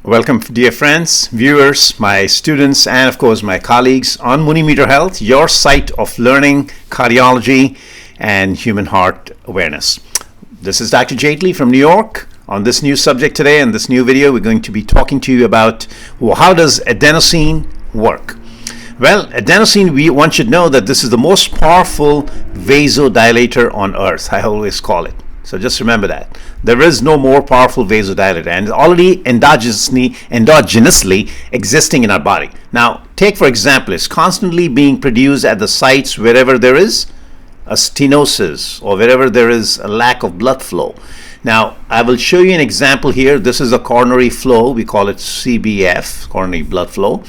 Welcome, dear friends, viewers, my students, and of course my colleagues on MuniMeter Health, your site of learning cardiology and human heart awareness. This is Dr. Jaitly from New York. On this new subject today, in this new video, we're going to be talking to you about how does adenosine work. Well, adenosine, one should know that this is the most powerful vasodilator on earth, I always call it. So just remember that. There is no more powerful vasodilator, and it's already endogenously existing in our body. Now, take for example, it's constantly being produced at the sites wherever there is a stenosis or wherever there is a lack of blood flow. Now, I will show you an example here. This is a coronary flow. We call it CBF, coronary blood flow.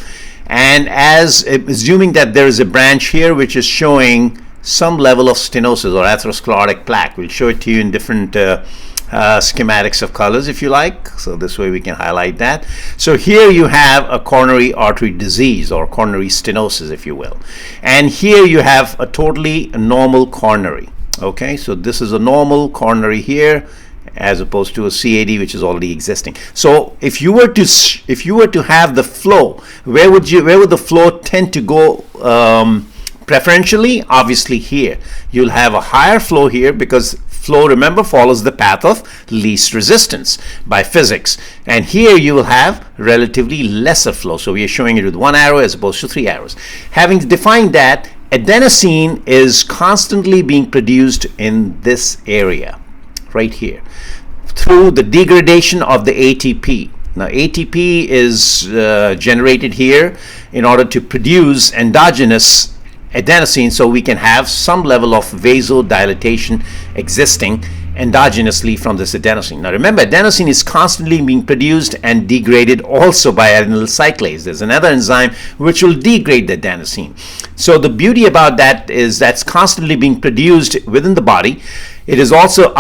And assuming that there is a branch here which is showing some level of stenosis or atherosclerotic plaque. We'll show it to you in different schematics of colors if you like, so this way we can highlight that. So here you have a coronary artery disease or coronary stenosis, if you will, and here you have a totally normal coronary. Okay, so this is a normal coronary here as opposed to a CAD which is already existing. So if you were to have the flow, where would the flow tend to go? Preferentially, obviously here. You'll have a higher flow here because flow, remember, follows the path of least resistance by physics. And here you will have relatively lesser flow. So we are showing it with one arrow as opposed to three arrows. Having defined that, adenosine is constantly being produced in this area, right here, through the degradation of the ATP. Now, ATP is generated here in order to produce endogenous adenosine, so we can have some level of vasodilatation existing endogenously from this adenosine. Now remember, adenosine is constantly being produced and degraded also by adenyl cyclase. There's another enzyme which will degrade the adenosine. So the beauty about that is that's constantly being produced within the body. It is also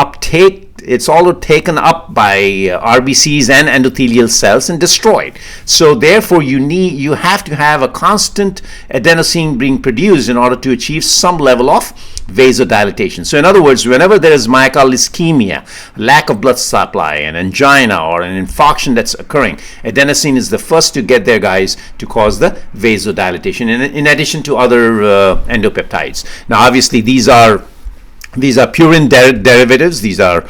it's all taken up by RBCs and endothelial cells and destroyed. So therefore you have to have a constant adenosine being produced in order to achieve some level of vasodilatation. So in other words, whenever there is myocardial ischemia, lack of blood supply, an angina or an infarction that's occurring, adenosine is the first to get there, guys, to cause the vasodilatation in addition to other endopeptides. Now obviously these are purine derivatives. These are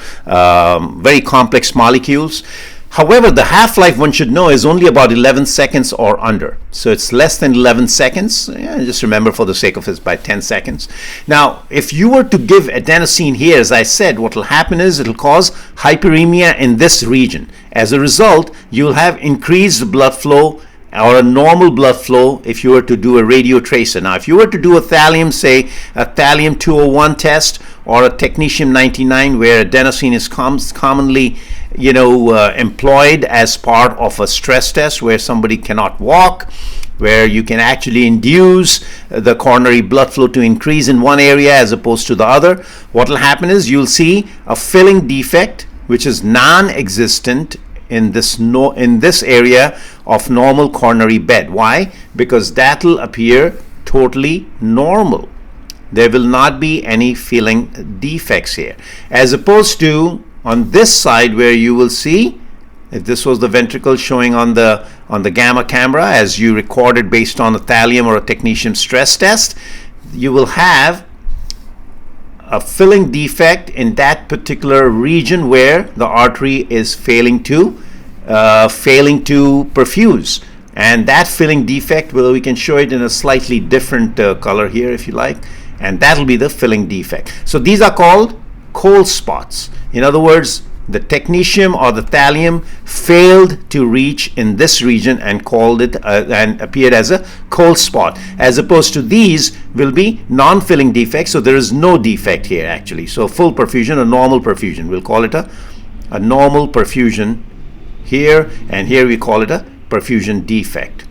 very complex molecules. However, the half-life, one should know, is only about 11 seconds or under. So it's less than 11 seconds. Just remember for the sake of it, by 10 seconds. Now, if you were to give adenosine here, as I said, what will happen is it will cause hyperemia in this region. As a result, you'll have increased blood flow or a normal blood flow if you were to do a radio tracer. Now, if you were to do a thallium, say a thallium 201 test or a technetium 99, where adenosine is commonly employed as part of a stress test where somebody cannot walk, where you can actually induce the coronary blood flow to increase in one area as opposed to the other, what will happen is you'll see a filling defect which is non-existent in this area of normal coronary bed. Why? Because that will appear totally normal. There will not be any filling defects here, as opposed to on this side where you will see, if this was the ventricle showing on the gamma camera as you recorded based on a thallium or a technetium stress test, you will have a filling defect in that particular region where the artery is failing to perfuse. And that filling defect, well, we can show it in a slightly different color here if you like, and that'll be the filling defect. So these are called cold spots. In other words, the technetium or the thallium failed to reach in this region and appeared as a cold spot, as opposed to these will be non-filling defects. So there is no defect here actually. So full perfusion, a normal perfusion. We'll call it a normal perfusion here, and here we call it a perfusion defect.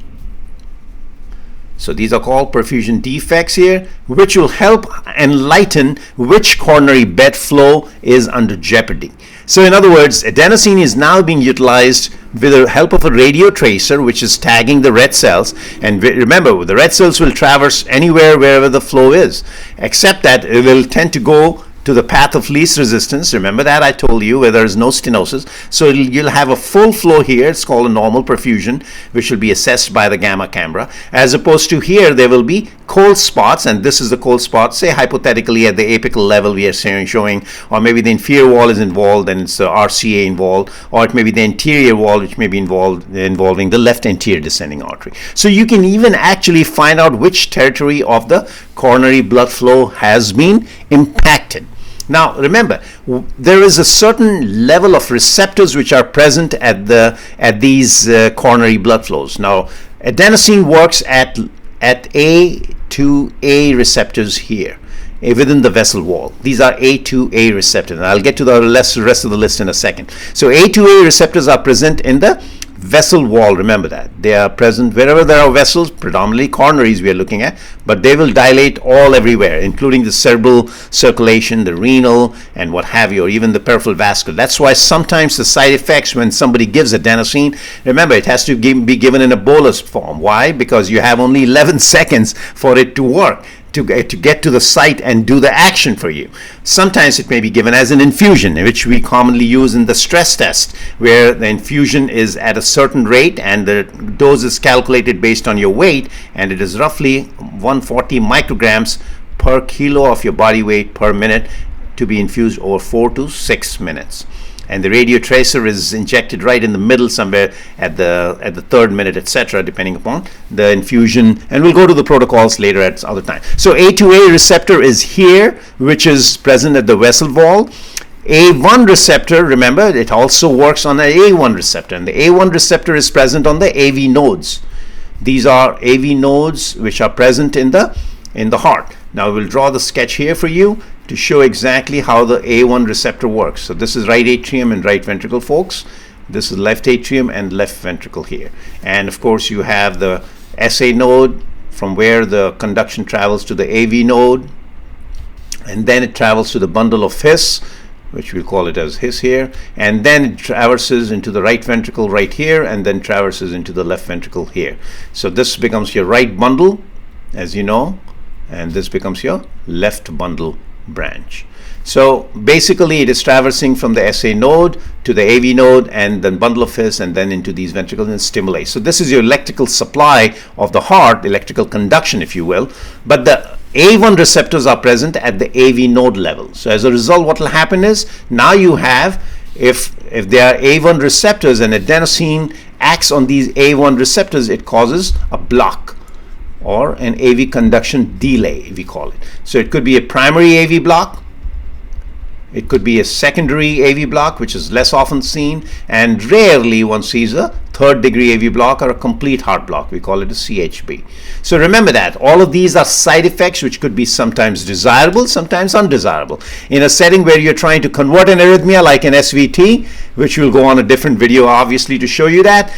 So these are called perfusion defects here, which will help enlighten which coronary bed flow is under jeopardy. So in other words, adenosine is now being utilized with the help of a radio tracer, which is tagging the red cells. And remember, the red cells will traverse anywhere wherever the flow is, except that it will tend to go to the path of least resistance. Remember that I told you, where there is no stenosis. So you'll have a full flow here. It's called a normal perfusion, which will be assessed by the gamma camera. As opposed to here, there will be cold spots, and this is the cold spot, say hypothetically at the apical level we are showing, or maybe the inferior wall is involved and it's the RCA involved, or it may be the anterior wall, which may be involving the left anterior descending artery. So you can even actually find out which territory of the coronary blood flow has been impacted. Now remember, there is a certain level of receptors which are present at these coronary blood flows. Now adenosine works at A2A receptors here within the vessel wall. These are A2A receptors, and I'll get to the rest of the list in a second. So A2A receptors are present in the vessel wall. Remember that they are present wherever there are vessels, predominantly coronaries we are looking at, but they will dilate all everywhere, including the cerebral circulation, the renal, and what have you, or even the peripheral vascular. That's why sometimes the side effects when somebody gives adenosine, remember it has to be given in a bolus form. Why? Because you have only 11 seconds for it to work, to get to the site and do the action for you. Sometimes it may be given as an infusion, which we commonly use in the stress test, where the infusion is at a certain rate and the dose is calculated based on your weight, and it is roughly 140 micrograms per kilo of your body weight per minute to be infused over 4 to 6 minutes. And the radio tracer is injected right in the middle somewhere at the third minute, etc., depending upon the infusion. And we'll go to the protocols later at other time. So A2A receptor is here, which is present at the vessel wall. A1 receptor, remember, it also works on the A1 receptor, and the A1 receptor is present on the AV nodes. These are AV nodes which are present in the heart. Now we'll draw the sketch here for you to show exactly how the A1 receptor works. So this is right atrium and right ventricle, folks. This is left atrium and left ventricle here. And of course you have the SA node, from where the conduction travels to the AV node, and then it travels to the bundle of His, which we'll call it as His here, and then it traverses into the right ventricle right here, and then traverses into the left ventricle here. So this becomes your right bundle, as you know, and this becomes your left bundle branch. So basically it is traversing from the SA node to the AV node and then bundle of His, and then into these ventricles and stimulates. So this is your electrical supply of the heart, electrical conduction if you will, but the A1 receptors are present at the AV node level. So as a result, what will happen is, now you have, if there are A1 receptors and adenosine acts on these A1 receptors, it causes a block or an AV conduction delay, we call it. So it could be a primary AV block, it could be a secondary AV block, which is less often seen, and rarely one sees a third degree AV block or a complete heart block. We call it a CHB. So remember that all of these are side effects which could be sometimes desirable, sometimes undesirable. In a setting where you're trying to convert an arrhythmia like an SVT, which will go on a different video obviously to show you that,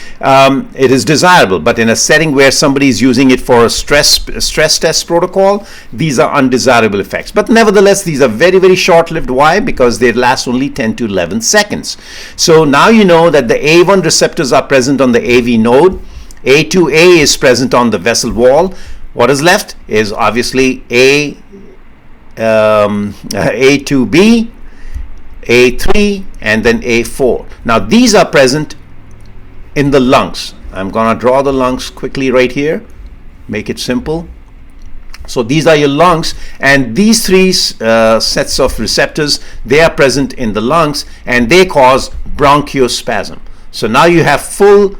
it is desirable. But in a setting where somebody is using it for a stress test protocol, these are undesirable effects. But nevertheless, these are very, very short-lived. Why? Because they last only 10 to 11 seconds. So now you know that the A1 receptors are present on the AV node. A2A is present on the vessel wall. What is left is obviously A2B, A3, and then A4. Now these are present in the lungs. I'm going to draw the lungs quickly right here, make it simple. So these are your lungs, and these three sets of receptors, they are present in the lungs, and they cause bronchospasm. So now you have full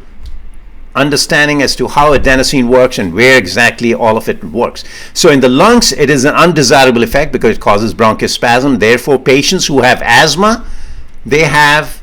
understanding as to how adenosine works and where exactly all of it works. So in the lungs, it is an undesirable effect because it causes bronchospasm. Therefore, patients who have asthma, they have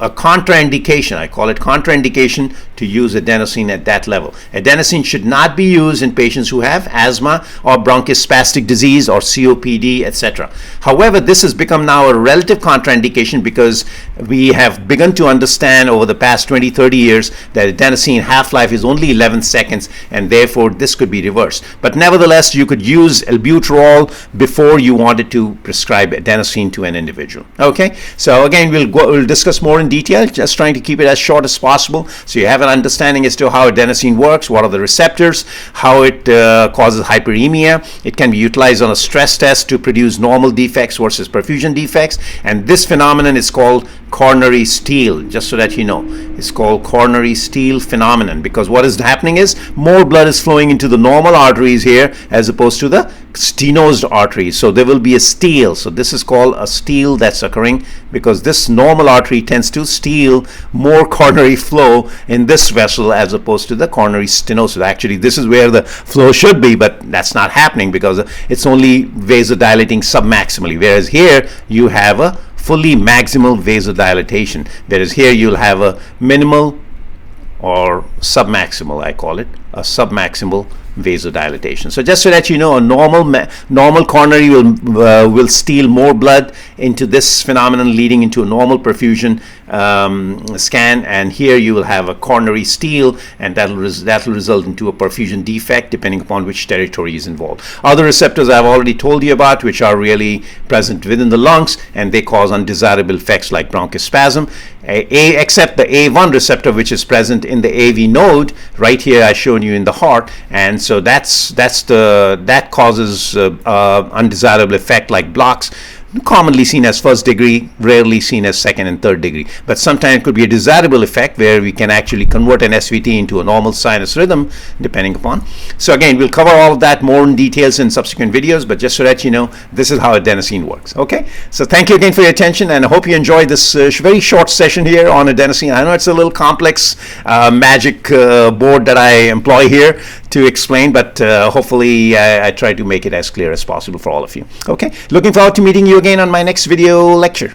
a contraindication. I call it contraindication to use adenosine at that level. Adenosine should not be used in patients who have asthma or bronchospastic disease or COPD, etc. However, this has become now a relative contraindication because we have begun to understand over the past 20-30 years that adenosine half-life is only 11 seconds, and therefore this could be reversed. But nevertheless, you could use albuterol before you wanted to prescribe adenosine to an individual. Okay, so again, we'll discuss more more in detail, just trying to keep it as short as possible so you have an understanding as to how adenosine works, what are the receptors, how it causes hyperemia. It can be utilized on a stress test to produce normal defects versus perfusion defects, and this phenomenon is called coronary steal, just so that you know. It's called coronary steal phenomenon, because what is happening is more blood is flowing into the normal arteries here as opposed to the stenosed arteries. So there will be a steal. So this is called a steal that's occurring because this normal artery tends to steal more coronary flow in this vessel as opposed to the coronary stenosis. Actually, this is where the flow should be, but that's not happening because it's only vasodilating submaximally, whereas here you have a fully maximal vasodilatation, whereas here you'll have a minimal or submaximal, I call it a submaximal vasodilatation. So just so that you know, a normal coronary will steal more blood into this phenomenon, leading into a normal perfusion scan, and here you will have a coronary steal, and that'll result into a perfusion defect depending upon which territory is involved. Other receptors I've already told you about, which are really present within the lungs, and they cause undesirable effects like bronchospasm, except the A1 receptor, which is present in the AV node right here I shown you in the heart, and so that causes undesirable effect like blocks, commonly seen as first degree, rarely seen as second and third degree. But sometimes it could be a desirable effect where we can actually convert an SVT into a normal sinus rhythm depending upon. So again, we'll cover all of that more in details in subsequent videos, but just so that you know, this is how adenosine works. Okay, so thank you again for your attention, and I hope you enjoyed this very short session here on adenosine. I know it's a little complex magic board that I employ here to explain, but hopefully I try to make it as clear as possible for all of you. Okay, looking forward to meeting you again on my next video lecture.